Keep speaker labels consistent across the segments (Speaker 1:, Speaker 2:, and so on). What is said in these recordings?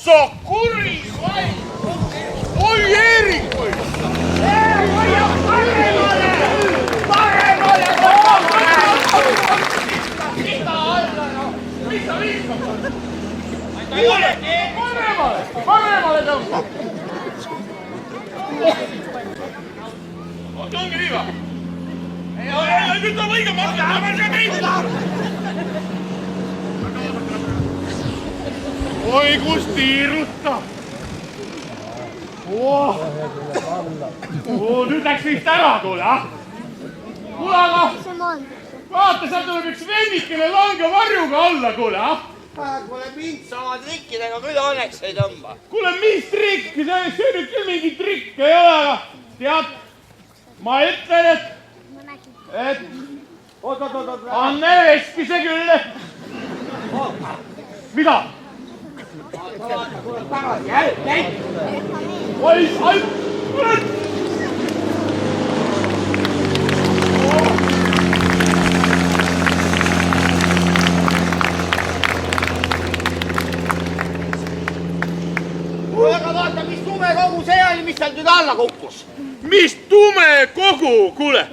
Speaker 1: sa kuri vaid! Oi, Eerik või!
Speaker 2: Hoia paremale! Paremale!
Speaker 1: Mida alla, no? Mis sa viskad? Paremale tõmba! Ongi nii va? Nüüd on õige mõte, ma pean meid! Oi, kus tiiruta! Nüüd läks vist ära, kuule, ah? Kuule, aga... Vaata, seal tuleb üks vendikene lange varjuga alla, kuule, ah?
Speaker 2: Kuule, mind sa oma trikkidega küll õnneks ei tõmba.
Speaker 1: Kuule, mis trikki? See nüüd küll mingi trikk ei ole, aga tead, ma ütlen, et Anne veski see küll. Mida?
Speaker 2: Kuule, tagasi, jäi!
Speaker 1: Oi, kuule!
Speaker 2: Aga vaata, mis tume kogu see oli, mis seal nüüd alla kukkus.
Speaker 1: Mis tume kogu, kuule.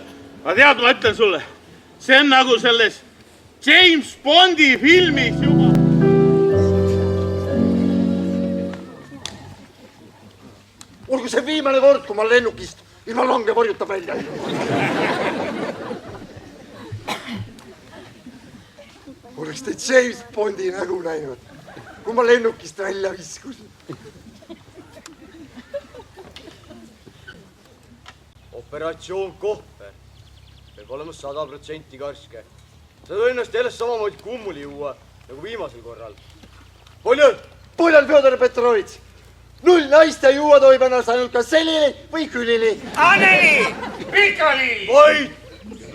Speaker 1: Ma tead, ma ütlen sulle, see on nagu selles James Bondi filmis juba.
Speaker 3: Olgu see viimane kord, kui ma lennukist ilma lange varjuta välja. Oleks te James Bondi nägu näinud, kui ma lennukist välja viskusin.
Speaker 4: Operatsioon Kohver peab olema 100% karske. Sa võid ennast jälle samamoodi kummuli juua nagu viimasel korral. Poljan!
Speaker 3: Poljan Fjodor Petrovitš! 0 naist ja juua tohib ennast ainult kas selili või külili.
Speaker 2: Anneli! Pikali!
Speaker 4: Vaid!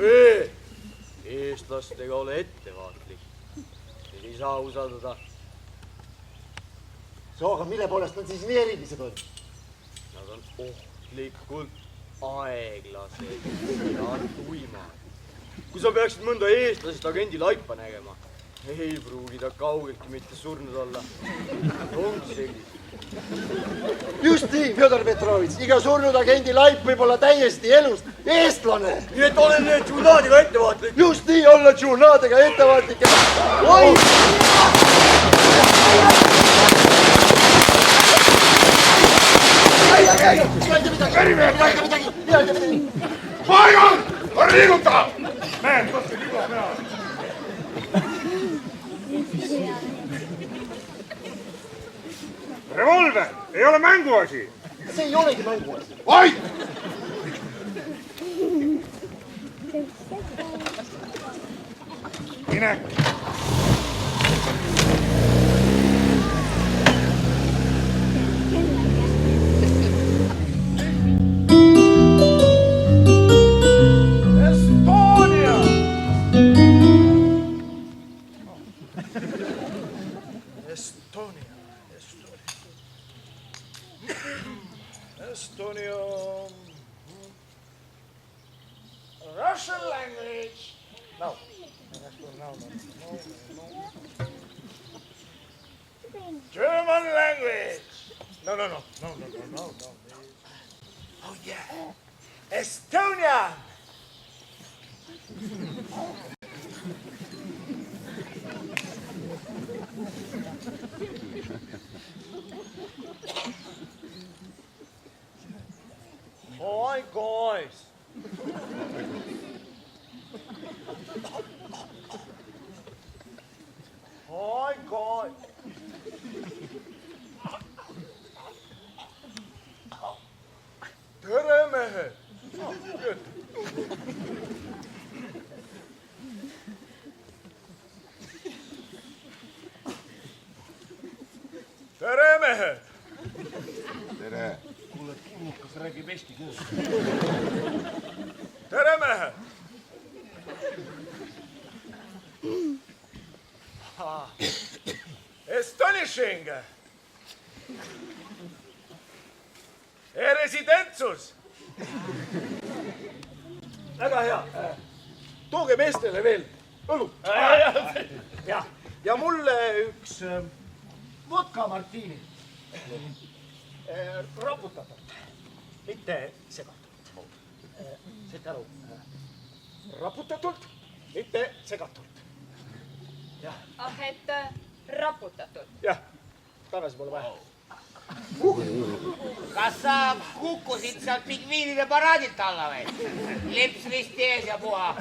Speaker 4: Vee! Eestlastega ole ettevaatlik. Neid ei saa usaldada.
Speaker 3: Aga mille poolest nad siis nii erilised on?
Speaker 4: Nad on ohtlikult aeglased ja tuimad. Kui sa peaksid mõnda eestlasest agendi laipa nägema, ei pruugi ta kaugeltki mitte surnud olla. Ongi sellised.
Speaker 3: Just nii, Fjodor Petrovitš, iga surnud agendi laip võib olla täiesti elust eestlane.
Speaker 4: Nii et olen need džunaadega ettevaatlik.
Speaker 3: Just nii, olla džunaadega ettevaatlik. Oi!
Speaker 1: Paigal! On liiguta! Mehed, võtke ligu peale. Revolver ei ole mänguasi.
Speaker 3: See ei olegi mänguasi.
Speaker 1: Vait! Mine!
Speaker 3: Estonia. Russian language. No. German language. No. Oh yeah. Estonia.
Speaker 4: Hi guys. Hi guys. Tere mehed. Tere mehed.
Speaker 1: Tere!
Speaker 4: Kuule, kulmukas räägib eesti keelt.
Speaker 1: Tere mehed! Astonishing! Residentsus!
Speaker 3: Väga hea. Tooge meestele veel õlut. Ja mulle üks vodka martini. Raputatult, mitte segatult. Saite aru? Raputatult, mitte segatult.
Speaker 5: Ah, et raputatud.
Speaker 3: Jah, tagasi pole vaja.
Speaker 2: Kas sa kukkusid sealt pingviinide paraadilt alla või? Lips risti ees ja puha.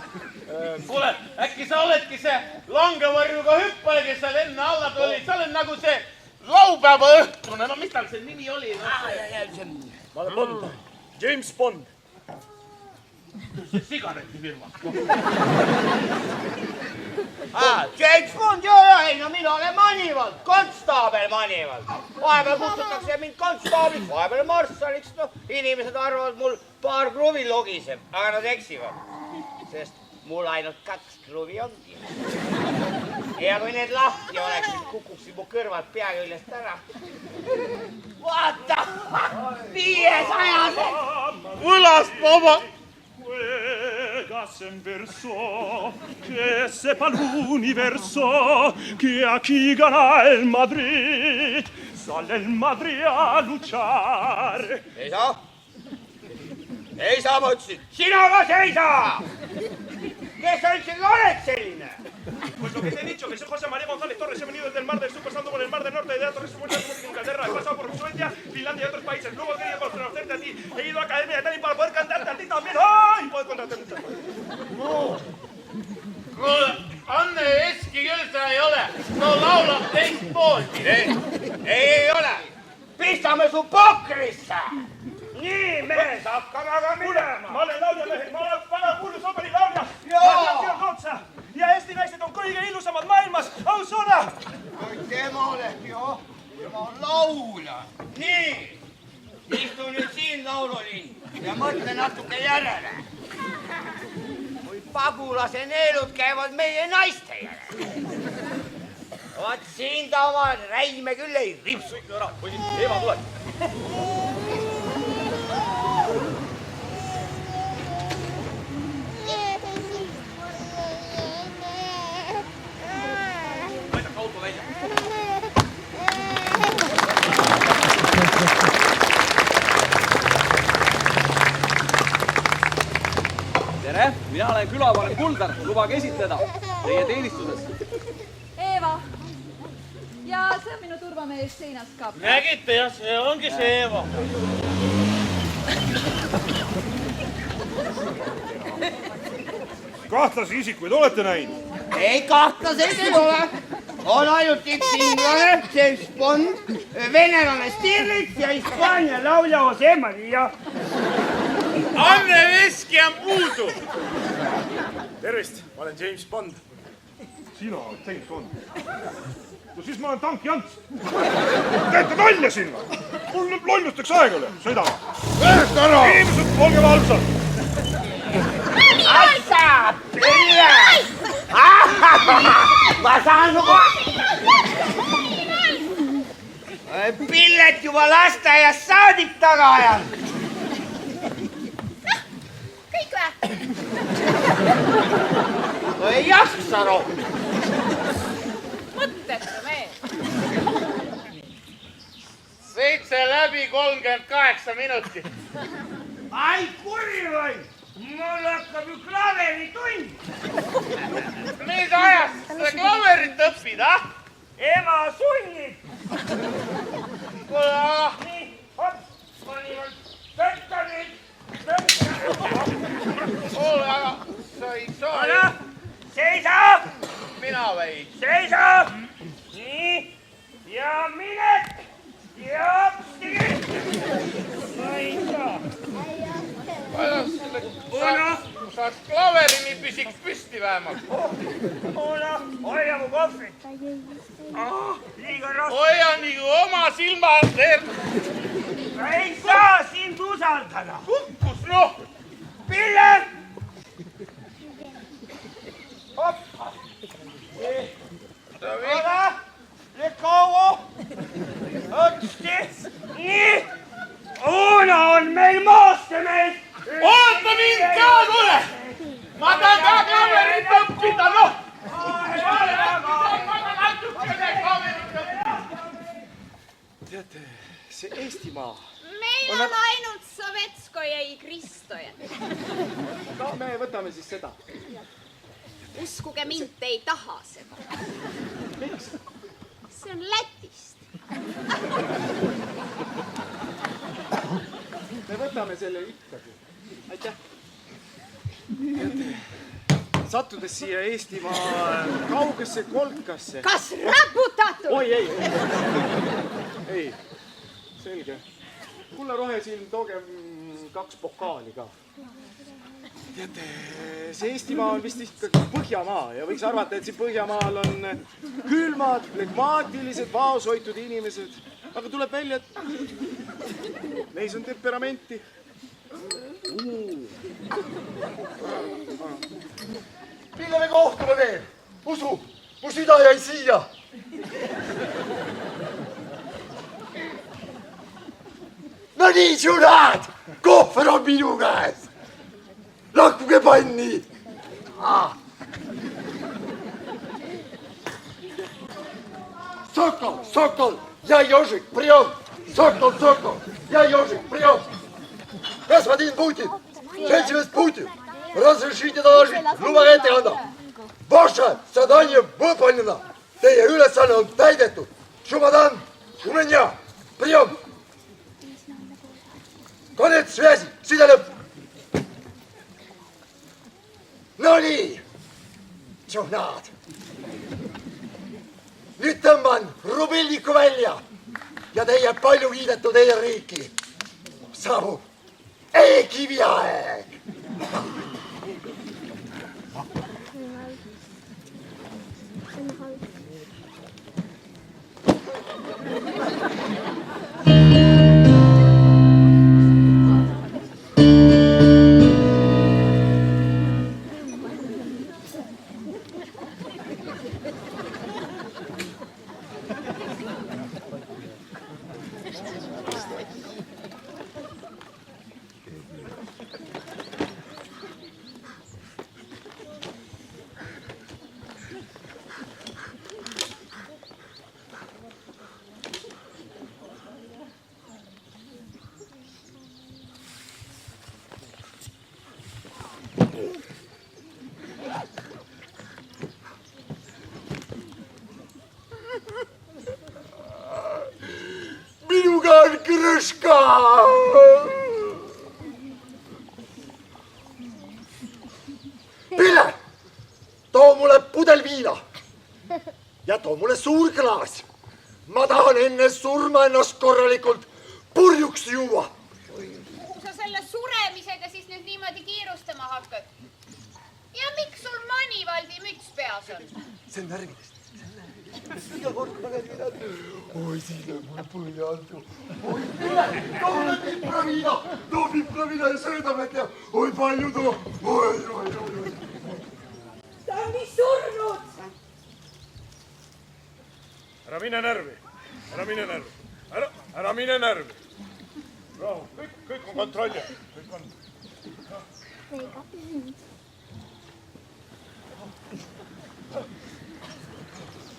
Speaker 1: Kuule, äkki sa oledki see langevarjuga hüppaja, kes seal enne alla tuli? Sa oled nagu see laupäeva õhtune, no mis tal see nimi oli?
Speaker 3: Ma olen Bond, James Bond.
Speaker 1: See sigaretifirma.
Speaker 2: James Bond, joo, ei no mina olen Manivald, konstaabel Manivald. Vahepeal kutsutakse mind konstaabliks, vahepeal marssaliks, no inimesed arvavad mul paar kruvi logiseb, aga nad eksivad. Sest mul ainult 2 kruvi ongi. Ja kui need lahti oleksid, kukuksid mu kõrvad pea küljest ära. Vaata, 500-se!
Speaker 1: Võlast vaba!
Speaker 6: Juegas en verso, que sepa l'universo, que aquí gana el Madrid, sale el Madrid a luchar.
Speaker 2: Ei saa? Ei saa, ma ütlesin. Sina ka see ei saa! Kes sa üldse oled selline?
Speaker 6: Pues lo que te he dicho, que soy José María González Torres, he venido desde el mar del sur, pasando por el mar del norte, de Torres, por Inglaterra, he pasado por Suecia, Finlandia y otros países. Luego he querido conocerte a ti, he ido a Academia de Tenis para poder cantarte a ti también. ¡Ay! Y poder contarte muchas cosas.
Speaker 1: Kuule, Anne Veski küll sa ei ole. No laulab teist poolti.
Speaker 2: Ei ole. Pistame su pokrisse. Nii, mees, hakkame aga minema.
Speaker 6: Ma olen lauljamehed, ma olen väga kuulus operilaulja.
Speaker 2: Joo.
Speaker 6: Ja Eesti naised on kõige ilusamad maailmas. Ausõna!
Speaker 2: Tema oled jo. Tema on laulja. Nii. Istu nüüd siin laululind ja mõtle natuke järele. Kui pagulase neelud käivad meie naiste järele. Vaat siin ta oma räime küll ei ripsu.
Speaker 6: Ära, poisid, Eva tuleb. Aidake auto välja.
Speaker 7: Tere, mina olen külavanem Kuldar, lubage esitleda teie teenistuses.
Speaker 5: Eeva. Ja see on minu turvamees seinas ka.
Speaker 1: Nägite jah, see ongi see Eeva.
Speaker 6: Kahtlasi isikuid olete näinud?
Speaker 2: Ei kahtlaseid ei ole. On ainult üks inglane, James Bond, venelane Stirlitz ja Hispaania laulja Jose Maria.
Speaker 1: Anne Veski on puudu.
Speaker 6: Tervist, ma olen James Bond. Sina oled James Bond? No siis ma olen Tank Jants. Teete nalja sinna! Mul nüüd lollusteks aega üle, sõidama. Võest ära! Inimesed, olge valvsad!
Speaker 2: Assa, pille! Ma saan sugu... Pillet juba lasteaias saadik taga ajan. Kõik vä? No ei jaksa rohkem.
Speaker 5: Mõttetu mees.
Speaker 1: 7 läbi 38 minutit.
Speaker 2: Ai kuri või? Mul hakkab ju klaveritund.
Speaker 1: Mis ajast sa klaverit õpid, ah?
Speaker 2: Ema sunnib.
Speaker 1: Kuule, ah.
Speaker 2: Nii, hops, Manivald, tõtta nüüd, tõtta.
Speaker 1: Kuule, aga sa ei saa...
Speaker 2: Aga, seisa!
Speaker 1: Mina või?
Speaker 2: Seisa! Nii, ja minek! Ja psigi! Ma ei saa.
Speaker 1: Saaks klaverini püsiks püsti vähemalt.
Speaker 2: Oona, hoia mu kohvrit. Liiga raske.
Speaker 1: Hoia nagu oma silmad.
Speaker 2: Ma ei saa sind usaldada.
Speaker 1: Kukkus, noh.
Speaker 2: Pille! Hopp! Oda! Lükka ovo! Õtsti! Nii! Oona on meil maastemees!
Speaker 1: Oota mind ka, kuule! Ma tahan ka klaverit õppida, noh!
Speaker 3: Teate, see Eestimaa.
Speaker 8: Meil on ainult Sovetskoja ja Kristojad.
Speaker 3: No me võtame siis seda.
Speaker 8: Uskuge mind, te ei taha seda.
Speaker 3: Miks?
Speaker 8: See on Lätist.
Speaker 3: Me võtame selle ikkagi. Aitäh. Sattudes siia Eestimaa kaugesse kolkasse.
Speaker 8: Kas raputatud?
Speaker 3: Oi, ei. Selge. Kulla rohesilm, tooge 2 pokaali ka. Teate, see Eestimaa on vist ikkagi Põhjamaa ja võiks arvata, et siin Põhjamaal on külmad, flegmaatilised, vaoshoitud inimesed. Aga tuleb välja, et neis on temperamenti.
Speaker 9: Mille me kohtume veel? Usu, mu süda jäi siia. No nii, sõnad, kohver on minu käes. Lakkuge panni. Sokol, ja ежик, прием. Sokol, ja ежик, прием. Господин Путин, seltsimees Putin, разрешите доложить, lubage ette kanda. Vaše задание выполнено. Teie ülesanne on täidetud. Šumadan, Šumenja, прием. Konec связи, side lõpp. No nii, tšuhnad. Nüüd tõmban rubilliku välja ja teie palju kiidetud e-riiki saabub e-kiviaeg. Minuga on krõška. Pille, too mulle pudel viina ja too mulle suur klaas. Ma tahan enne surma ennast korralikult purjuks juua.
Speaker 8: Sa selle suremisega siis nüüd niimoodi kiirustama hakkad. Ja miks sul Manivaldi müts peas on?
Speaker 9: See on närvidest. Iga kord ma näen midagi. Oi, siin on mulle põhja andu. Oi, too pipraviina ja söödamet ja oi, palju too. Oi.
Speaker 5: Ta on nii surnud.
Speaker 6: Ära mine närvi. Ära mine närvi. Rahu, kõik on kontrolli. Kõik on.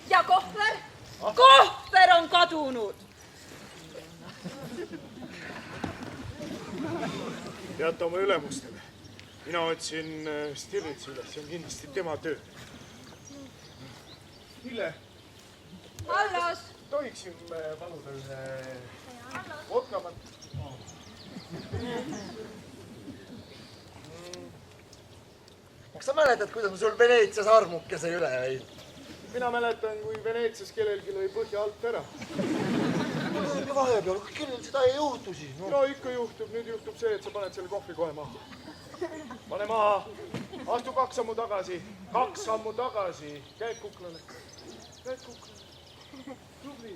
Speaker 5: Ja kohver? Kohver on kadunud.
Speaker 6: Teate oma ülemustele. Mina otsin Stirlitsi üles, see on kindlasti tema töö. Hille,
Speaker 5: Allas.
Speaker 6: tohiksin paluda ühe vodkamat.
Speaker 9: Kas sa mäletad, kuidas ma sul Veneetsias armukese üle jäin?
Speaker 6: Mina mäletan, kui Veneetsias kellelgi lõi põhja alt ära.
Speaker 9: Vahepeal, kellel seda ei juhtu siis?
Speaker 6: No ikka juhtub, nüüd juhtub see, et sa paned selle kohvi kohe maha. Pane maha, astu 2 sammu tagasi, 2 sammu tagasi, käed kuklale. Tubli.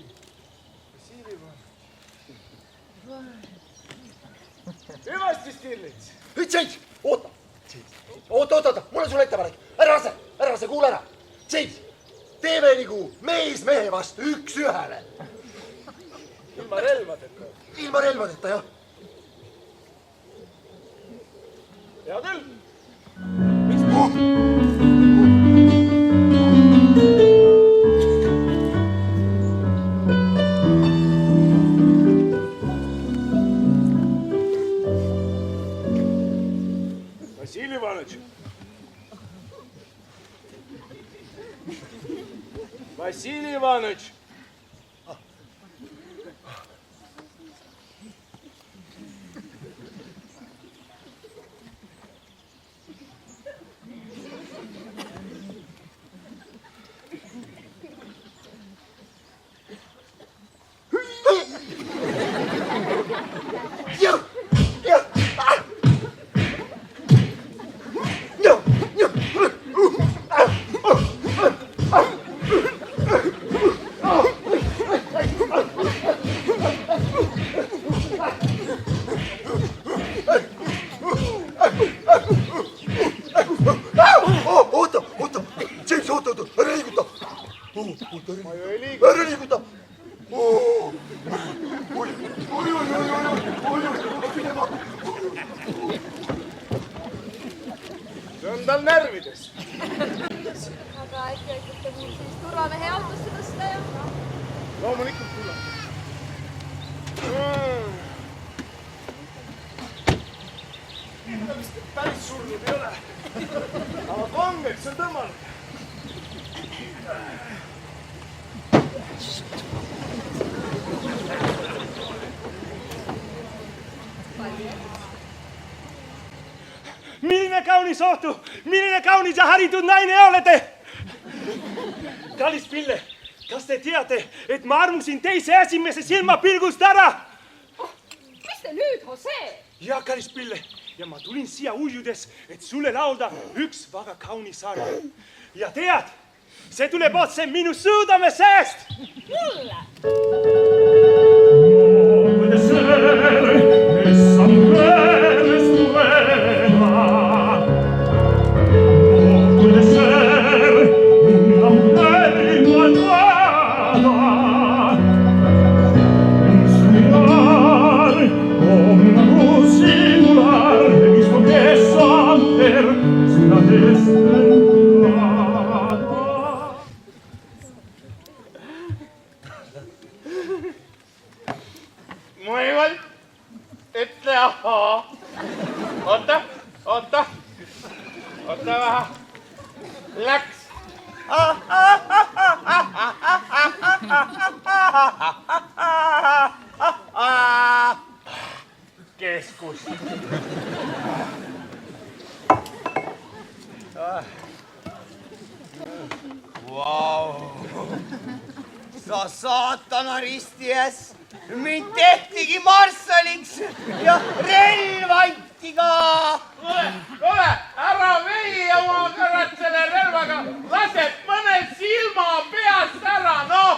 Speaker 6: Hüvasti, Stirlits.
Speaker 9: James, oota, mul on sulle ettepanek. Ära lase, kuule ära. James, teeme nagu mees mehe vastu 1-1.
Speaker 6: Ilma relvadeta.
Speaker 9: Ilma relvadeta, jah.
Speaker 6: Hea küll.
Speaker 3: See on tal närvides.
Speaker 5: Aga äkki aitate mul siis turvamehe autosse tõsta ja...
Speaker 3: Loomulikult kuule. Ta vist päris surnud ei ole. Aga kangeks on tõmmanud.
Speaker 10: Milline kaunis ohtu, milline kaunis ja haritud naine olete! Kallis Pille, kas te teate, et ma armusin teise esimese silmapilgust ära?
Speaker 5: Mis te nüüd, Jose?
Speaker 10: Ja, kallis Pille, ja ma tulin siia ujudes, et sulle laulda üks väga kaunis arv. Ja tead, see tuleb otse minu südame seest!
Speaker 5: Mulle?
Speaker 1: Mõivalt, ütle ahhaa. Oota vähe. Läks. Keskus.
Speaker 2: Vau! Sa saatana ristiäs! Mind tehtigi marssaliks ja relv anti ka!
Speaker 1: Kuule, ära vei oma kõrvad selle relvaga. Lased mõne silma peast ära, noh!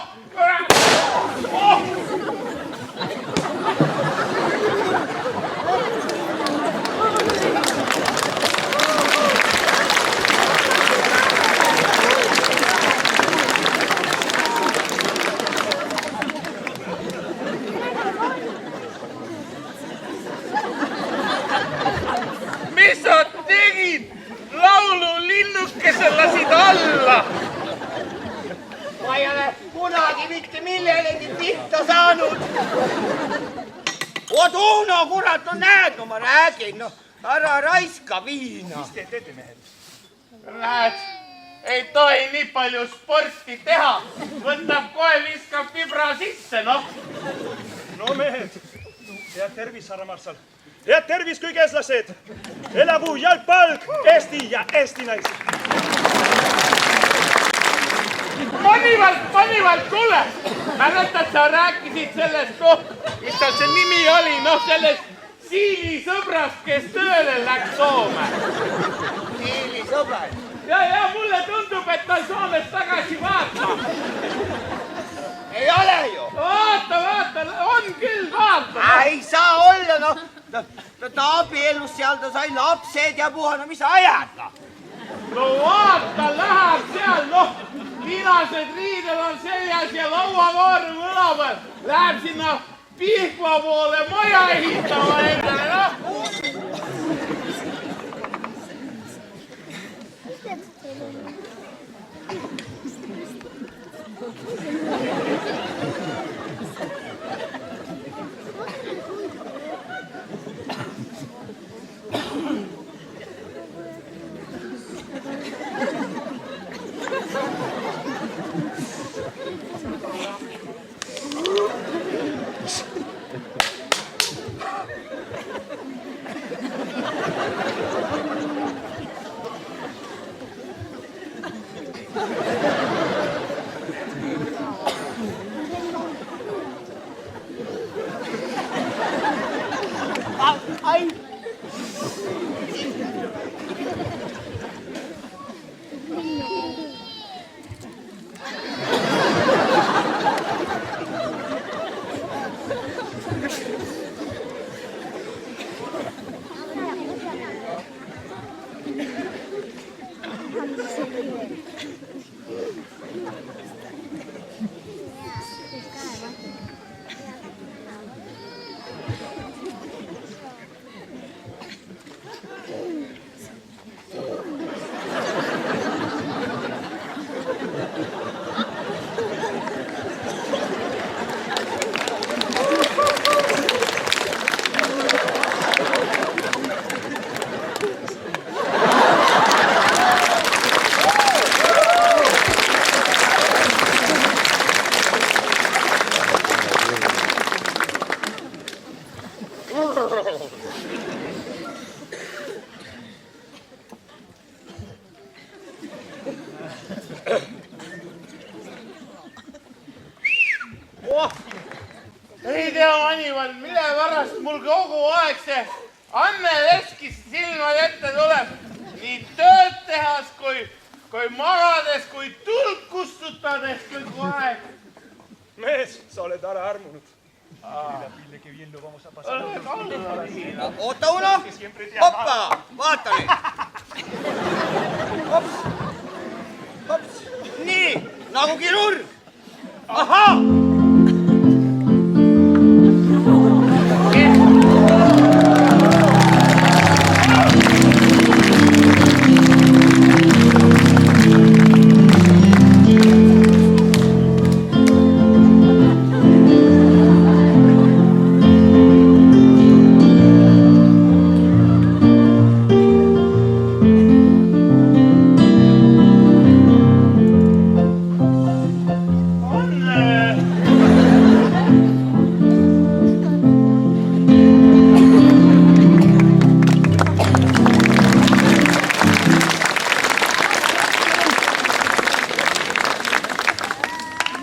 Speaker 1: Mis sa tegid? Laululinnukese lasid alla.
Speaker 2: Ma ei ole kunagi mitte millelegi pihta saanud. Uno, kurat, no näed, no ma räägin, no ära raiska viina.
Speaker 3: Mis te teete, mehed?
Speaker 1: Näed, ei tohi nii palju sporti teha. Võtab kohe, viskab vibra sisse, noh.
Speaker 10: No mehed, head tervis, härra Marssal. Head tervis, kõik eestlased! Elagu jalgpalk, Eesti ja Eesti naised!
Speaker 1: Manivalt, kuule! Mäletad, sa rääkisid sellest, mis tal see nimi oli, noh, sellest Siili sõbrast, kes tööle läks Soome.
Speaker 2: Siili sõbrad.
Speaker 1: Ja mulle tundub, et ta Soomes tagasi vaatab.
Speaker 2: Ei ole ju.
Speaker 1: Vaata, on küll vaata.
Speaker 2: Ei saa olla, noh. Ta abiellus seal, ta sai lapsed ja puha, no mis ajad, noh?
Speaker 1: No vaata, läheb seal, noh, vinased riided on seljas ja lauavooru õlaval. Läheb sinna Pihkva poole maja ehitama endale, noh. ei tea, Anivald, mille pärast mul kogu aeg see Anne Leskis silmad ette tuleb. Nii tööd tehas, kui magades, kui tuld kustutades kogu aeg.
Speaker 10: Mees, sa oled ära armunud.
Speaker 2: Oota, Uno! Hoppa! Vaata nüüd! Hops! Hops! Nii, nagu kirurg! Ahaa!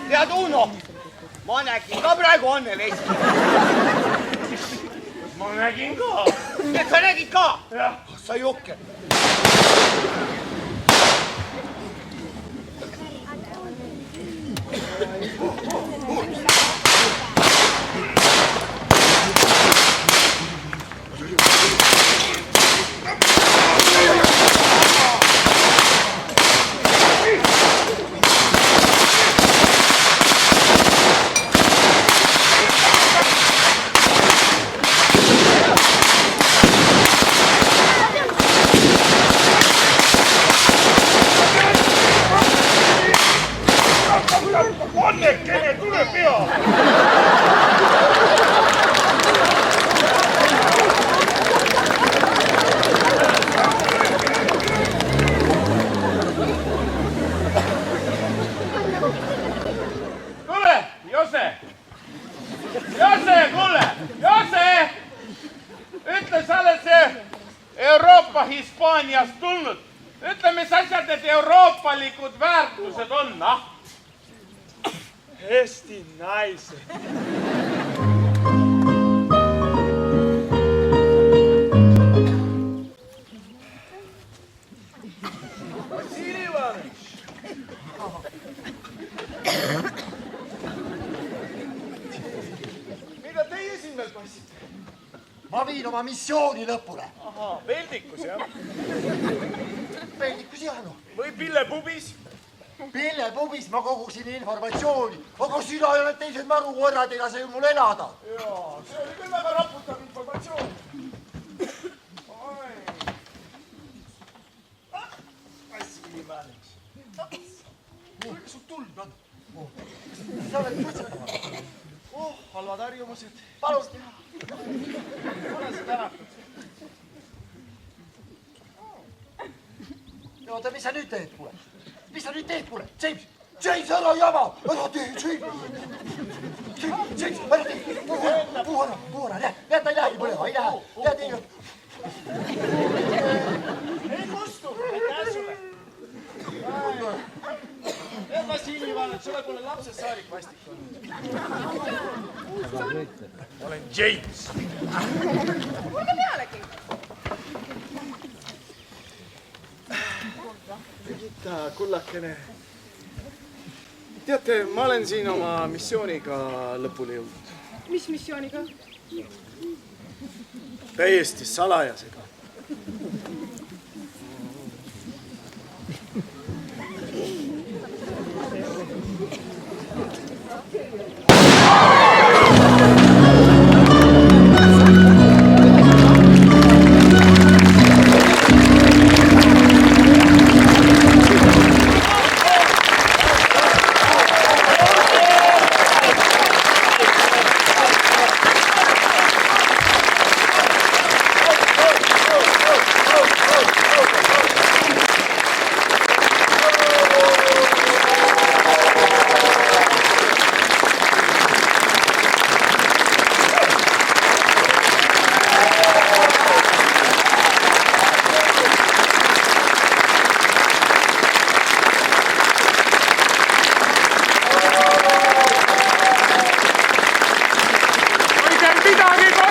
Speaker 2: Tead, Uno, ma nägin ka praegu Anne Leski.
Speaker 1: Ma nägin ka.
Speaker 2: Et sa nägid ka?
Speaker 1: Jah.
Speaker 2: Sa jokke.
Speaker 6: Annekene, tule pea!
Speaker 1: Kuule, Jose! Jose, kuule! Jose! Ütle, sa oled see Euroopa Hispaaniast tulnud. Ütle, mis asjad need euroopalikud väärtused on, ah?
Speaker 10: Eesti naised.
Speaker 3: Vassili Ivanovitš! Mida teie siin veel passite?
Speaker 9: Ma viin oma missiooni lõpule.
Speaker 3: Ahaa, peldikus, jah?
Speaker 9: Peldikus jah, noh.
Speaker 3: Või pillepubis?
Speaker 9: Pillepubis ma kogusin informatsiooni, aga sina ei ole teised marukorrad, ega sa ju mul elada.
Speaker 3: Jaa, see oli küll väga raputav informatsioon. Vassili Ivanovitš.
Speaker 9: Kuulge, sul tuld on. Sa oled mõtlenud.
Speaker 3: Halvad harjumused.
Speaker 9: Palun.
Speaker 3: Ole sa tänatud.
Speaker 9: Oota, mis sa nüüd teed, kuule? Mis sa nüüd teed, kuule? James! James, ära jama! Ära tee, James! James, ära tee! Puu ära, näed, ta ei lähe põlema, ei lähe. Näed, ei lähe.
Speaker 3: Ei kustu, aitäh sulle. Vassili Ivanovitš, sulle pole lapsest saadik vastik olnud. Olen James.
Speaker 5: Kuulge pealegi.
Speaker 3: Birgitta, kullakene. Teate, ma olen siin oma missiooniga lõpule jõudnud.
Speaker 8: Mis missiooniga?
Speaker 3: Täiesti salajasega.
Speaker 6: midagi